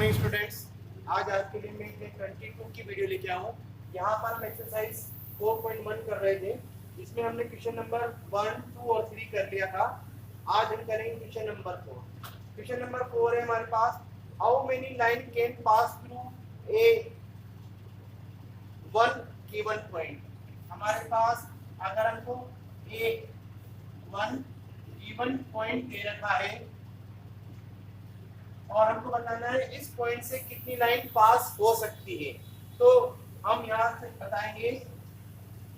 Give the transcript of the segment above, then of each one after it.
Morning students. आज आपके लिए मैं एक 22 की वीडियो लेके आया हूँ। यहाँ पर हम एक्सरसाइज 4.1 कर रहे थे। इसमें हमने क्वेश्चन नंबर 1, 2 और 3 कर लिया था। आज हम करेंगे क्वेश्चन नंबर 4। क्वेश्चन नंबर 4 है हमारे पास, how many line can pass through a one given point. हमारे पास अगर हमको ए वन गिवन पॉइंट दे रखा है और हमको बताना है इस पॉइंट से कितनी लाइन पास हो सकती है, तो हम यहाँ से बताएंगे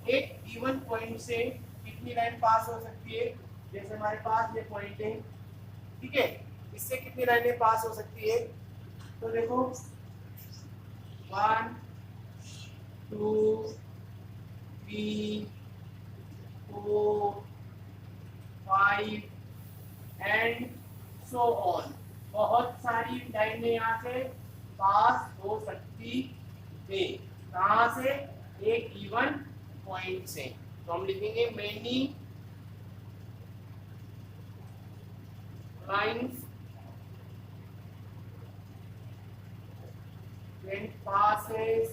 एक गिवन पॉइंट से कितनी लाइन पास हो सकती है। जैसे हमारे पास ये पॉइंट है, ठीक है, इससे कितनी लाइनें पास हो सकती है। तो देखो 1 2 3 4 5 एंड सो ऑन। बहुत सारी लाइनें यहाँ से पास हो सकती है। कहाँ से? एक गिवन पॉइंट से। तो हम लिखेंगे many lines when passes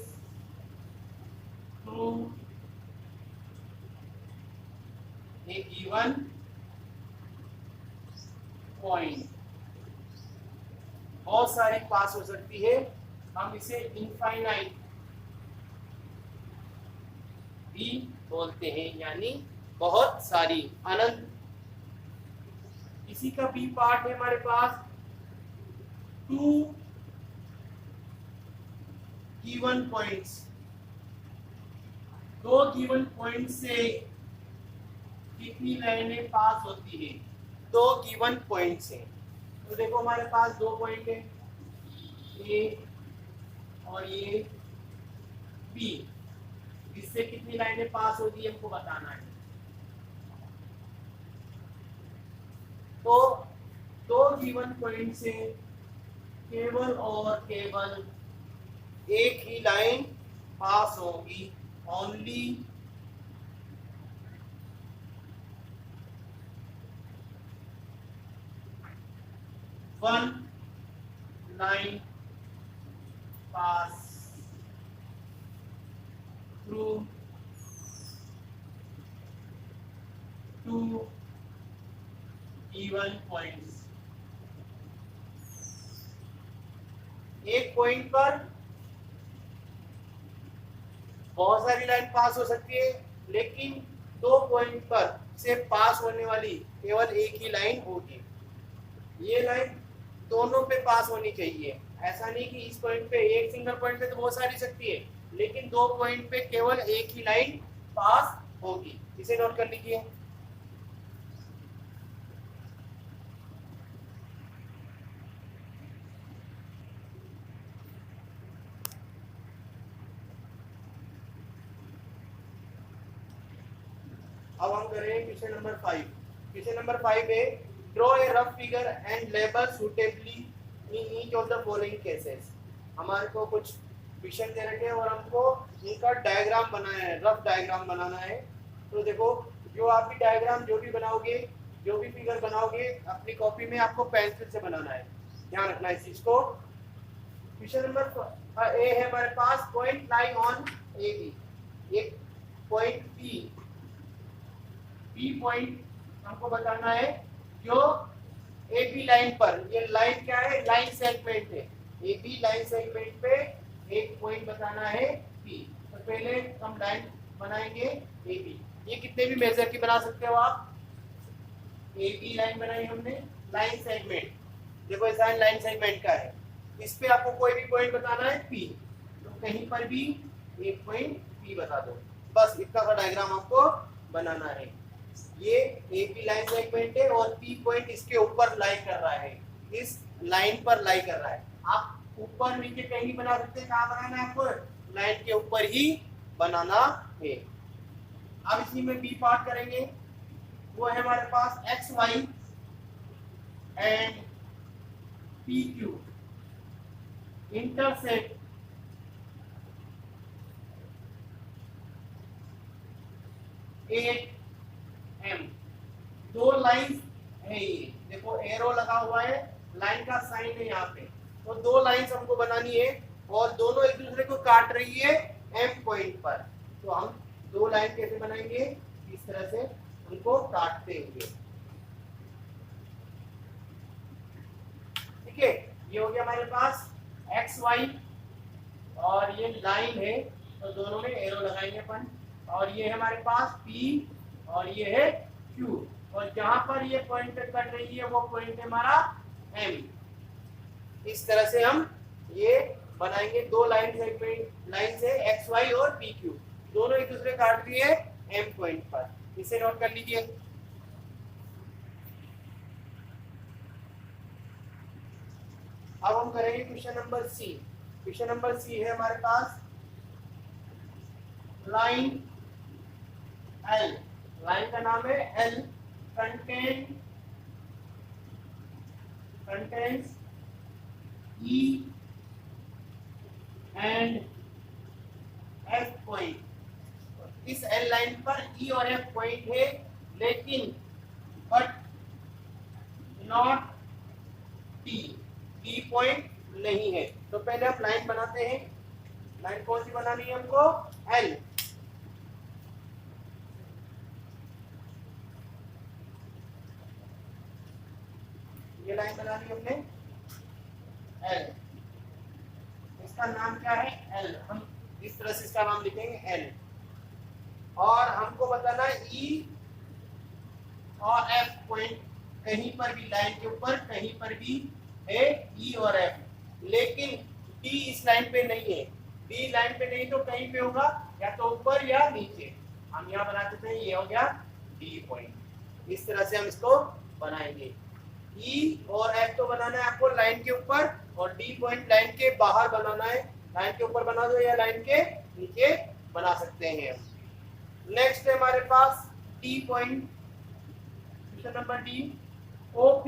through a given point। बहुत सारी पास हो सकती है, हम इसे इनफाइनाइट भी बोलते हैं, यानी बहुत सारी, अनंत। इसी का बी पार्ट है हमारे पास, 2 गिवन पॉइंट्स। 2 गिवन पॉइंट से कितनी लाइनें पास होती है? 2 गिवन पॉइंट से। तो देखो हमारे पास 2 पॉइंट है, ए और ये बी। इससे कितनी लाइनें पास होती है हमको बताना है। तो 2 गिवन पॉइंट से केवल और केवल एक ही लाइन पास होगी, only one line pass through 2 given points. एक पॉइंट पर बहुत सारी लाइन पास हो सकती है, लेकिन 2 पॉइंट पर से पास होने वाली केवल एक ही लाइन होगी। ये लाइन दोनों पे पास होनी चाहिए। ऐसा नहीं कि इस पॉइंट पे, एक सिंगल पॉइंट पे तो बहुत सारी सकती है, लेकिन 2 पॉइंट पे केवल एक ही लाइन पास होगी। इसे नोट कर लीजिए। अब हम करेंगे क्वेश्चन नंबर 5। क्वेश्चन नंबर 5 है, draw a rough figure and label suitably in each of the following cases. हमारे को कुछ क्वेश्चन दे रखे हैं और हमको इनका डायग्राम बनाना है, रफ डायग्राम बनाना है। तो देखो, जो आप भी डायग्राम जो भी बनाओगे, जो भी फिगर बनाओगे, अपनी कॉपी में आपको पेंसिल से बनाना है, ध्यान रखना इस चीज को। क्वेश्चन नंबर ए है हमारे पास, point lie on A B. एक पॉइंट बी पॉइंट हमको बताना है जो ए बी लाइन पर, ये लाइन क्या है? लाइन सेगमेंट है। ए बी लाइन सेगमेंट पे एक पॉइंट बताना है बी। तो पहले हम लाइन बनाएंगे ए बी। ये कितने भी मेजर की बना सकते हो आप। ए बी लाइन बनाई हमने, लाइन सेगमेंट। देखो ऐसा लाइन सेगमेंट का है, इस पे आपको कोई भी पॉइंट बताना है पी, तो कहीं पर भी एक पॉइंट पी बता दो। बस इतना सा डायग्राम आपको बनाना है। ये ए बी लाइन सेगमेंट है और पी पॉइंट इसके ऊपर लाई कर रहा है, इस लाइन पर लाई कर रहा है। आप ऊपर नीचे कहीं बना सकते हैं, कहाँ बनाना है आपको? लाइन के ऊपर ही बनाना है। अब इसी में बी पार्ट करेंगे, वो है हमारे पास x y and p q intersect m. 2 line है, ये देखो एरो लगा हुआ है, लाइन का साइन है यहाँ पे। तो दो लाइंस हमको बनानी है और दोनों एक दूसरे को काट रही है एम पॉइंट पर। तो हम दो लाइन कैसे बनाएंगे, इस तरह से उनको काटते हुए। ठीक है, ये हो गया हमारे पास एक्स वाई और ये लाइन है तो दोनों में एरो लगाएंगे अपन। और ये है हमारे पास P और ये है Q और जहां पर ये पॉइंट कट रही है वो पॉइंट है हमारा M। इस तरह से हम ये बनाएंगे दो लाइन सेगमेंट, लाइन से एक्स वाई और पी क्यू दोनों एक दूसरे काट रही है एम पॉइंट पर। इसे नोट कर लीजिए। अब हम करेंगे question number C. Question number C है हमारे पास लाइन एल, लाइन का नाम है L, contains E and F point. इस L लाइन पर E और F पॉइंट है लेकिन but not T, T point नहीं है। तो पहले हम लाइन बनाते हैं। लाइन कौन सी बनानी है हमको, L। ये लाइन बनानी है हमने L, इसका नाम क्या है L। हम इस तरह से इसका नाम लिखेंगे L और हमको बताना E और F पॉइंट कहीं पर भी लाइन के ऊपर कहीं पर भी है E और F, लेकिन D इस लाइन पे नहीं है। D लाइन पे नहीं तो कहीं पे होगा, या तो ऊपर या नीचे। हम यहाँ बना देते हैं, ये हो गया D पॉइंट। इस तरह से हम इसको बनाएंगे। E और F तो बनाना है आपको लाइन के ऊपर और D पॉइंट लाइन के बाहर बनाना है। लाइन के ऊपर बना दो या लाइन के नीचे बना सकते हैं। नेक्स्ट है हमारे पास T point, question number D, OP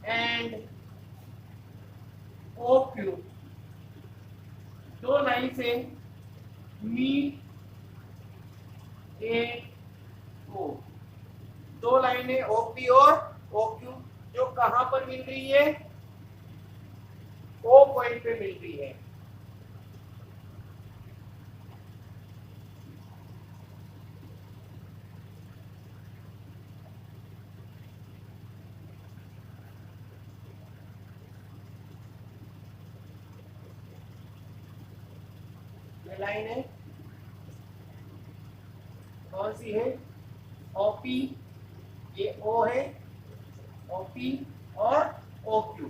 and OQ दो लाइन से मीट ए O। दो लाइनें OP और OQ जो कहां पर मिल रही है, O पॉइंट पे मिल रही है। ये लाइन है कौन सी है, OP, ये O है, OP और OQ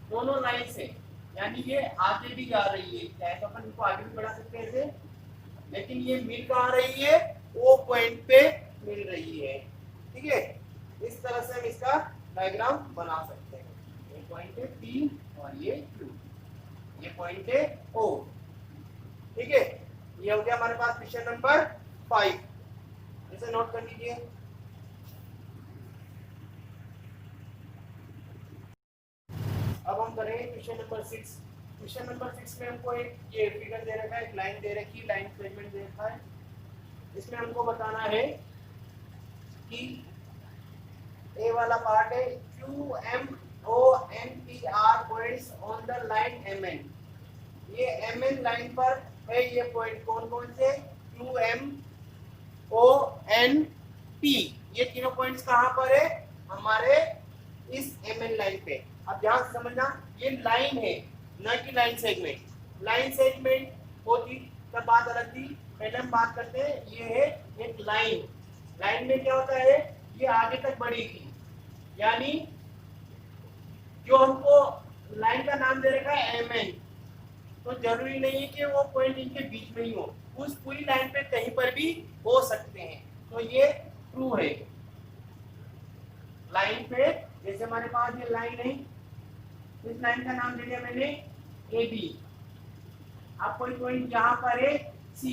दोनों लाइन से, यानी ये आगे भी जा रही है। चाहे तो अपन इनको आगे भी बढ़ा सकते हैं ऐसे, लेकिन ये मिल कहाँ रही है, O पॉइंट पे मिल रही है। ठीक है, इस तरह से हम इसका डायग्राम बना सकते हैं। ये पॉइंट है P और ये Q, ये पॉइंट है O। ठीक है, ये हो गया हमारे पास क्वेश्चन नंबर 5। इसे नोट कर लीजिए। अब हम करेंगे क्वेश्चन नंबर 6। क्वेश्चन नंबर 6 में हमको एक ये फिगर दे रखा है, एक लाइन दे रखी है, लाइन सेगमेंट दे रखा है। इसमें हमको बताना है कि ए वाला पार्ट है QMONPR points on the line MN। ये MN लाइन पर है ये पॉइंट, कौन कौन से, QMONP। ये तीनों पॉइंट्स कहां पर है, हमारे इस MN लाइन पे। अब ध्यान से समझना, ये लाइन है न कि लाइन सेगमेंट। लाइन सेगमेंट होती तब बात अलग थी, पहले हम बात करते हैं। ये है एक लाइन, लाइन में क्या होता है, ये आगे तक बढ़ेगी, यानी जो हमको लाइन का नाम दे रखा है MN, तो जरूरी नहीं है कि वो पॉइंट इनके बीच में ही हो, उस पूरी लाइन पे कहीं पर भी हो सकते हैं। तो ये ट्रू है। लाइन पे जैसे हमारे पास ये लाइन है, इस लाइन का नाम दे दिया मैंने AB। अब कोई पॉइंट यहाँ पर है C,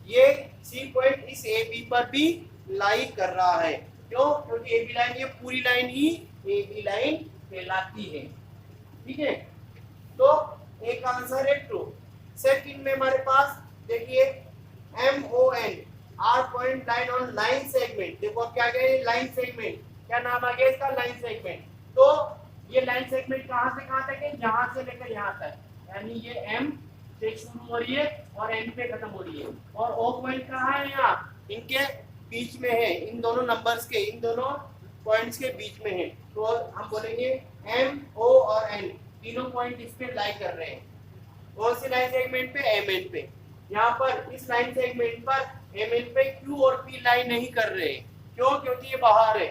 ये C पॉइंट इस AB पर भी लाई कर रहा है। क्यों, क्योंकि AB लाइन, ये पूरी लाइन ही AB लाइन कहलाती है। ठीक है, तो एक आंसर है ट्रू। सेकंड में हमारे पास देखिए MON R point line on line segment. देखो अब क्या गया, लाइन सेगमेंट, क्या नाम आ गया इसका, लाइन सेगमेंट। तो ये लाइन सेगमेंट कहां से कहां तक है, यहां से लेकर यहां तक, यानी ये एम से शुरू हो रही है और एन पे खत्म हो रही है। और ओ पॉइंट कहां है, यहाँ इनके बीच में है, इन दोनों नंबर्स के, इन दोनों पॉइंट्स के बीच में है। तो हम बोलेंगे एम ओ और एन तीनों पॉइंट इस पे लाई कर रहे हैं। कौन सी लाइन सेगमेंट पे, एम एन पे। यहाँ पर इस लाइन सेगमेंट पर एम एन पे क्यू और पी लाइन नहीं कर रहे, क्यों, क्योंकि ये बाहर है,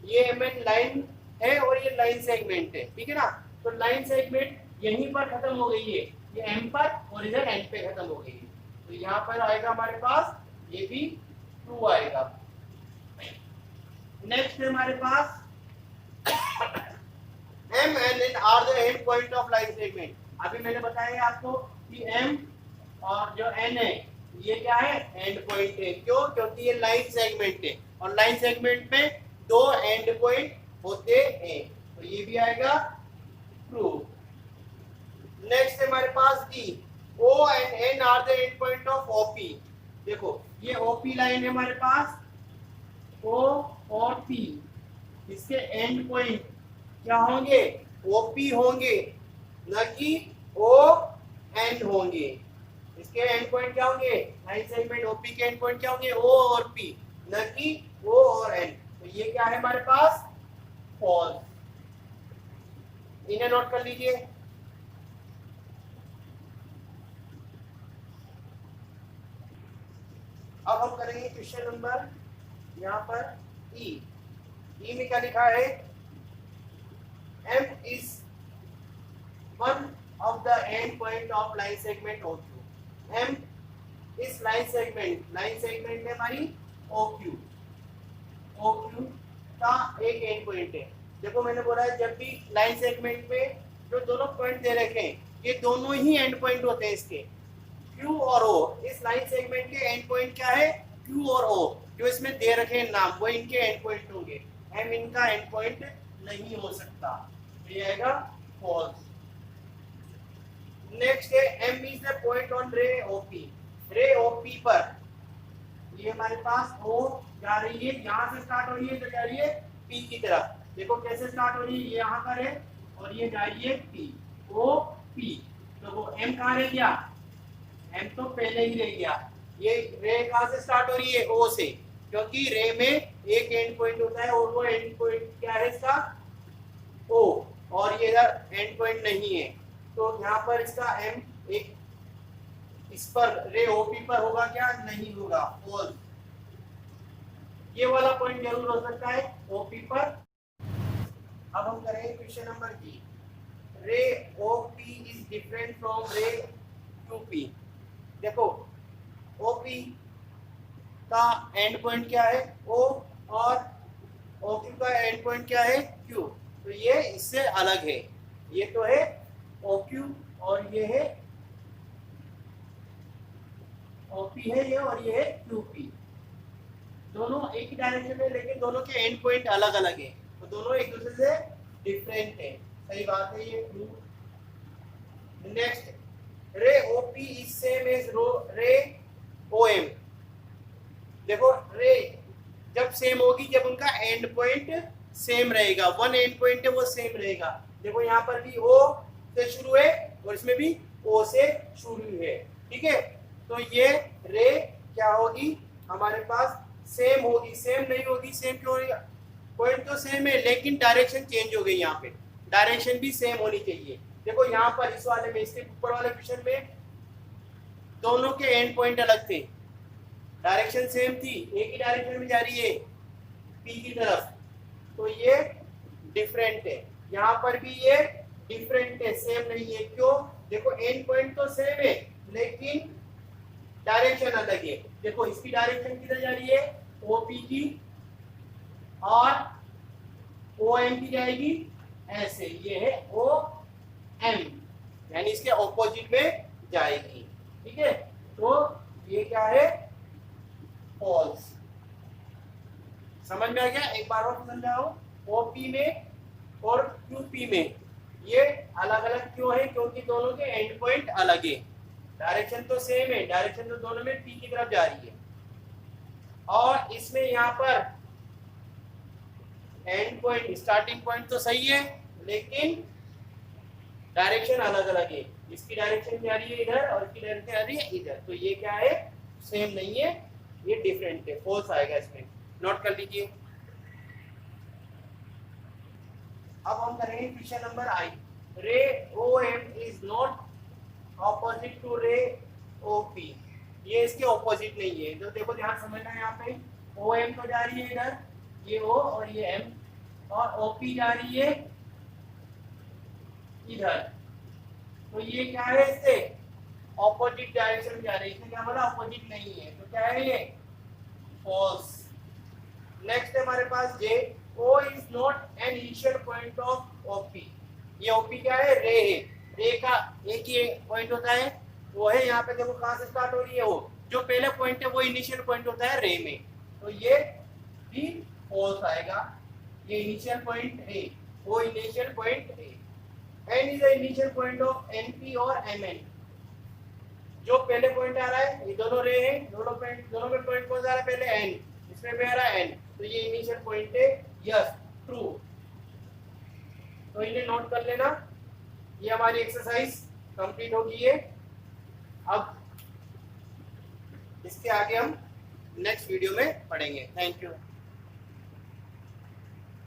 ये एम एन लाइन है और ये लाइन सेगमेंट है, ठीक है ना। तो लाइन सेगमेंट यहीं पर खत्म हो गई है, ये एम पर और इधर एन पे खत्म हो गई है। तो यहाँ पर आएगा हमारे पास, ये भी ट्रू आएगा। नेक्स्ट है हमारे पास M and N are the end point of line segment. अभी मैंने बताया आपको कि एम और जो एन है ये क्या है, एंड पॉइंट है। क्यों, क्योंकि ये लाइन सेगमेंट है और लाइन सेगमेंट में दो एंड पॉइंट होते हैं। तो ये भी आएगा ट्रू। नेक्स्ट है हमारे पास D, O and N are the end point of OP. देखो ये ओपी लाइन है हमारे पास, ओ और पी, इसके एंड पॉइंट क्या होंगे, ओपी होंगे, न कि ओ एन होंगे। इसके एंड पॉइंट क्या होंगे, लाइन सेगमेंट ओपी के एंड पॉइंट क्या होंगे, ओ और पी, न कि ओ और एन। तो ये क्या है हमारे पास, फॉल्स। इन्हें नोट कर लीजिए। अब हम करेंगे क्वेश्चन नंबर यहाँ पर ई में क्या लिखा है, M is one of the end point of line segment OQ. M इस लाइन सेगमेंट में हमारी OQ का एक एंड पॉइंट है। देखो मैंने बोला है जब भी लाइन सेगमेंट में जो दोनों पॉइंट दे रखे हैं ये दोनों ही एंड पॉइंट होते हैं इसके, Q और O। इस लाइन सेगमेंट के एंड पॉइंट क्या है, Q और O, जो इसमें दे रखे हैं नाम वो इनके एंड पॉइंट होंगे। M इनका एंड पॉइंट नहीं हो सकता, ये आएगा फॉल्स। नेक्स्ट है M is the point on रे OP। रे OP पर ये हमारे पास O जा रही है, यहाँ से स्टार्ट हो रही है तो जा रही है P की तरफ। देखो कैसे स्टार्ट हो रही है, ये यहाँ पर है और ये जा रही है P, OP। तो वो M कहाँ रह गया, M तो पहले ही रह गया। ये रे कहाँ से स्टार्ट हो रही है, O से, क्योंकि रे में एक एंड पॉइंट होता है और वो एंड पॉइंट क्या है इसका, O, और ये इधर एंड पॉइंट नहीं है। तो यहाँ पर इसका M एक इस पर रे OP पर होगा क्या, नहीं होगा, फॉल्स। ये वाला पॉइंट जरूर हो सकता है OP पर। अब हम करेंगे क्वेश्चन नंबर बी, रे OP इज डिफरेंट फ्रॉम रे QP। देखो OP का एंड पॉइंट क्या है, O, और OQ का एंड पॉइंट क्या है, Q। तो ये इससे अलग है, ये तो है OQ और ये है OP है ये, और ये है QP। दोनों एक ही डायरेक्शन में लेकिन दोनों के एंड पॉइंट अलग अलग है, तो दोनों एक दूसरे से डिफरेंट है। सही बात है, ये ट्रू। नेक्स्ट, रे OP इज सेम एज रे OM। देखो रे जब सेम होगी जब उनका एंड पॉइंट सेम रहेगा, वन एंड पॉइंट है वो सेम रहेगा। देखो यहाँ पर भी O से शुरू है और इसमें भी O से शुरू है, ठीक है। तो ये रे क्या होगी हमारे पास, सेम होगी। सेम नहीं होगी, सेम क्यों होगी, पॉइंट तो सेम है लेकिन डायरेक्शन चेंज हो गई। यहाँ पे डायरेक्शन भी सेम होनी चाहिए। देखो यहाँ पर इस वाले में, इसके ऊपर वाले क्वेश्चन में दोनों के एंड पॉइंट अलग थे, डायरेक्शन सेम थी, एक ही डायरेक्शन में जा रही है P की तरफ, तो ये डिफरेंट है। यहाँ पर भी ये डिफरेंट है, सेम नहीं है। क्यों, देखो एंड पॉइंट तो सेम है लेकिन डायरेक्शन अलग है। देखो इसकी डायरेक्शन किधर जा रही है, OP की, और OM की जाएगी ऐसे, ये है OM, यानी इसके ऑपोजिट में जाएगी, ठीक है। तो ये क्या है, फॉल्स। समझ में आ गया, एक बार और समझाओ। OP में और QP में ये अलग अलग क्यों है, क्योंकि दोनों के एंड पॉइंट अलग है, डायरेक्शन तो सेम है, डायरेक्शन तो दोनों में P की तरफ जा रही है। और इसमें यहाँ पर एंड पॉइंट स्टार्टिंग पॉइंट तो सही है लेकिन डायरेक्शन अलग अलग है, इसकी डायरेक्शन जा रही है इधर और इसकी डायरेक्शन आ रही है इधर, तो ये क्या है सेम नहीं है, ये डिफरेंट है, फॉल्स आएगा इसमें, नोट कर लीजिए। अब हम करेंगे question number I. Ray O M is not opposite to ray O P, ये इसके ऑपोजिट नहीं है, तो देखो ध्यान समझना है, यहाँ पे ओ एम तो जा रही है इधर, ये ओ और ये एम, और ओ पी जा रही है इधर, तो ये क्या है इससे ऑपोजिट डायरेक्शन जा रही है, इसमें क्या बोला ऑपोजिट नहीं है, तो क्या है ये फॉल्स। नेक्स्ट है हमारे पास J, O is not an initial point of OP, ये ओपी क्या है रे है, रे का एक ही पॉइंट होता है वो है, यहाँ पे देखो कहाँ से स्टार्ट हो रही है, वो जो पहले पॉइंट है वो इनिशियल पॉइंट होता है रे में, तो ये भी फॉल्स आएगा, ये इनिशियल पॉइंट है, वो इनिशियल पॉइंट है। N is the initial point of NP और एमएन, जो पहले पॉइंट आ रहा है ये दोनों रे हैं, दोनों में पॉइंट कौन सा आ रहा है पहले एन, इसमें भी आ रहा है एन, तो ये इनिशियल पॉइंट है, यस ट्रू, तो इन्हें नोट कर लेना। ये हमारी एक्सरसाइज कंप्लीट हो गई है। अब इसके आगे हम नेक्स्ट वीडियो में पढ़ेंगे। Thank you.